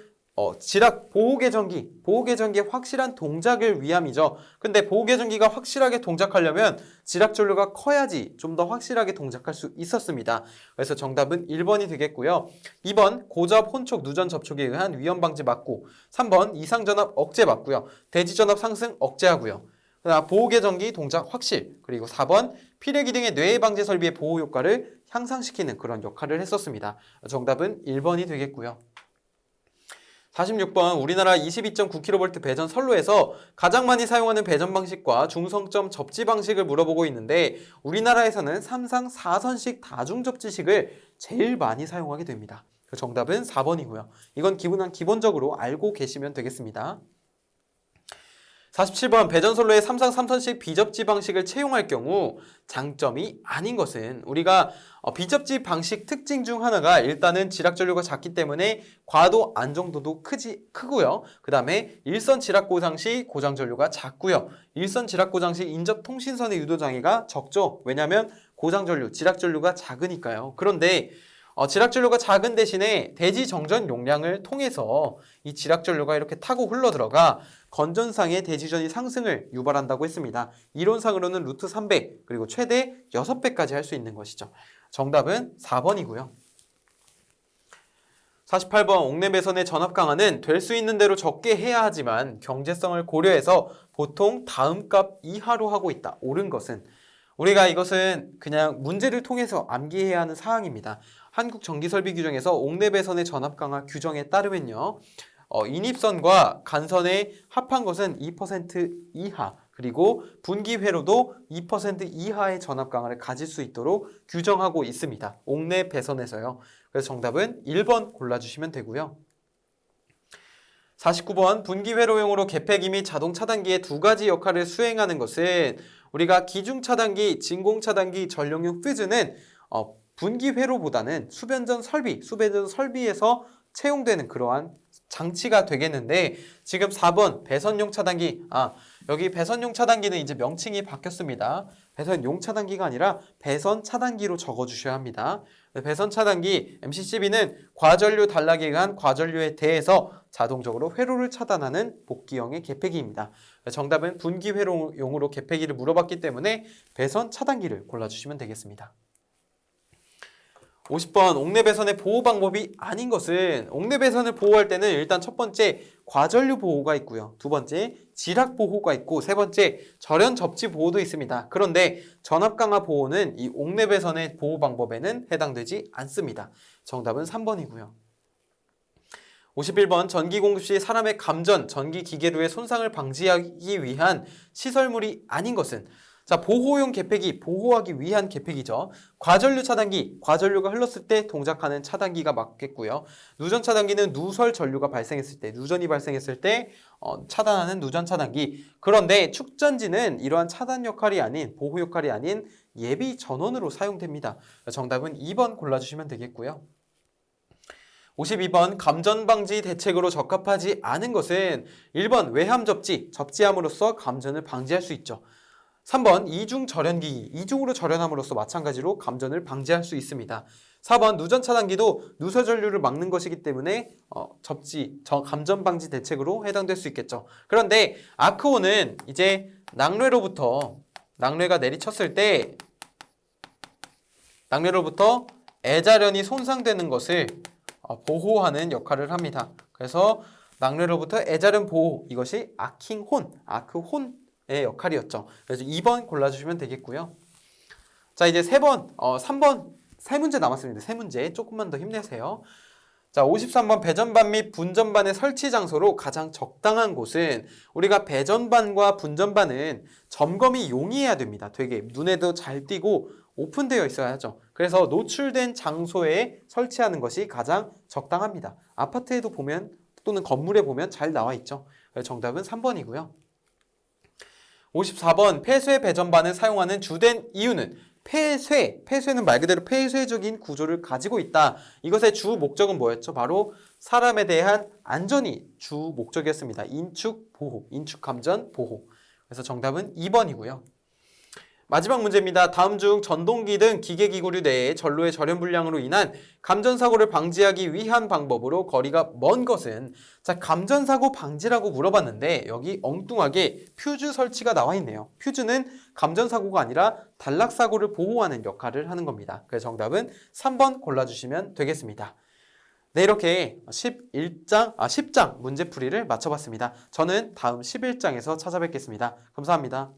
지락 보호개전기의 확실한 동작을 위함이죠. 근데 보호개전기가 확실하게 동작하려면 지락전류가 커야지 좀 더 확실하게 동작할 수 있었습니다. 그래서 정답은 1번이 되겠고요. 2번 고저압 혼촉 누전 접촉에 의한 위험 방지 맞고, 3번 이상전압 억제 맞고요. 대지전압 상승 억제하고요. 그다음 보호개전기 동작 확실, 그리고 4번 피뢰기 등의 뇌해 방지 설비의 보호 효과를 향상시키는 그런 역할을 했었습니다. 정답은 1번이 되겠고요. 46번 우리나라 22.9kV 배전 선로에서 가장 많이 사용하는 배전 방식과 중성점 접지 방식을 물어보고 있는데, 우리나라에서는 3상 4선식 다중접지식을 제일 많이 사용하게 됩니다. 그 정답은 4번이고요. 이건 기본적으로 알고 계시면 되겠습니다. 47번 배전선로의 3상 3선식 비접지 방식을 채용할 경우 장점이 아닌 것은, 우리가 비접지 방식 특징 중 하나가 일단은 지락전류가 작기 때문에 과도 안정도도 크고요. 그 다음에 일선 지락 고장 시 고장전류가 작고요. 일선 지락 고장 시 인접 통신선의 유도 장애가 적죠. 왜냐하면 고장전류, 지락전류가 작으니까요. 그런데 지락전류가 작은 대신에 대지 정전 용량을 통해서 이 지락전류가 이렇게 타고 흘러들어가 건전상의 대지전이 상승을 유발한다고 했습니다. 이론상으로는 루트 300 그리고 최대 6배까지 할 수 있는 것이죠. 정답은 4번이고요. 48번 옥내 배선의 전압 강화는 될 수 있는 대로 적게 해야 하지만 경제성을 고려해서 보통 다음 값 이하로 하고 있다. 옳은 것은, 우리가 이것은 그냥 문제를 통해서 암기해야 하는 사항입니다. 한국전기설비 규정에서 옥내 배선의 전압 강화 규정에 따르면요, 인입선과 간선에 합한 것은 2% 이하, 그리고 분기 회로도 2% 이하의 전압 강화를 가질 수 있도록 규정하고 있습니다. 옥내 배선에서요. 그래서 정답은 1번 골라주시면 되고요. 49번 분기 회로용으로 개폐기 및 자동 차단기의 두 가지 역할을 수행하는 것은, 우리가 기중 차단기, 진공 차단기, 전력용 퓨즈는 분기 회로보다는 수변전 설비에서 채용되는 그러한 장치가 되겠는데, 지금 4번 배선용 차단기, 여기 배선용 차단기는 이제 명칭이 바뀌었습니다. 배선용 차단기가 아니라 배선 차단기로 적어주셔야 합니다. 배선 차단기 MCCB는 과전류 단락에 의한 과전류에 대해서 자동적으로 회로를 차단하는 복귀형의 개폐기입니다. 정답은 분기 회로용으로 개폐기를 물어봤기 때문에 배선 차단기를 골라주시면 되겠습니다. 50번 옥내 배선의 보호 방법이 아닌 것은, 옥내 배선을 보호할 때는 일단 첫 번째 과전류 보호가 있고요. 두 번째 지락 보호가 있고, 세 번째 절연 접지 보호도 있습니다. 그런데 전압 강화 보호는 이 옥내 배선의 보호 방법에는 해당되지 않습니다. 정답은 3번이고요. 51번 전기 공급 시 사람의 감전, 전기 기계류의 손상을 방지하기 위한 시설물이 아닌 것은, 자, 보호용 개폐기, 보호하기 위한 개폐기죠. 과전류 차단기, 과전류가 흘렀을 때 동작하는 차단기가 맞겠고요. 누전 차단기는 누설 전류가 발생했을 때, 누전이 발생했을 때 차단하는 누전 차단기. 그런데 축전지는 이러한 차단 역할이 아닌, 보호 역할이 아닌 예비 전원으로 사용됩니다. 정답은 2번 골라주시면 되겠고요. 52번 감전 방지 대책으로 적합하지 않은 것은 1번 외함 접지, 접지함으로써 감전을 방지할 수 있죠. 3번 이중 절연기기, 이중으로 절연함으로써 마찬가지로 감전을 방지할 수 있습니다. 4번 누전 차단기도 누설 전류를 막는 것이기 때문에 감전 방지 대책으로 해당될 수 있겠죠. 그런데 아크온은 이제 낙뢰가 내리쳤을 때 낙뢰로부터 애자련이 손상되는 것을 보호하는 역할을 합니다. 그래서 낙뢰로부터 애자련 보호, 이것이 아크혼의 역할이었죠. 그래서 2번 골라주시면 되겠고요. 자, 이제 3번, 세 문제 남았습니다. 세 문제 조금만 더 힘내세요. 자, 53번 배전반 및 분전반의 설치 장소로 가장 적당한 곳은, 우리가 배전반과 분전반은 점검이 용이해야 됩니다. 되게 눈에도 잘 띄고 오픈되어 있어야 하죠. 그래서 노출된 장소에 설치하는 것이 가장 적당합니다. 아파트에도 보면 또는 건물에 보면 잘 나와 있죠. 정답은 3번이고요. 54번 폐쇄 배전반을 사용하는 주된 이유는, 폐쇄는 말 그대로 폐쇄적인 구조를 가지고 있다. 이것의 주 목적은 뭐였죠? 바로 사람에 대한 안전이 주 목적이었습니다. 인축 감전 보호. 그래서 정답은 2번이고요. 마지막 문제입니다. 다음 중 전동기 등 기계기구류 내에 전로의 절연 불량으로 인한 감전사고를 방지하기 위한 방법으로 거리가 먼 것은, 자, 감전사고 방지라고 물어봤는데 여기 엉뚱하게 퓨즈 설치가 나와 있네요. 퓨즈는 감전사고가 아니라 단락사고를 보호하는 역할을 하는 겁니다. 그래서 정답은 3번 골라주시면 되겠습니다. 네, 이렇게 10장 문제풀이를 마쳐봤습니다. 저는 다음 11장에서 찾아뵙겠습니다. 감사합니다.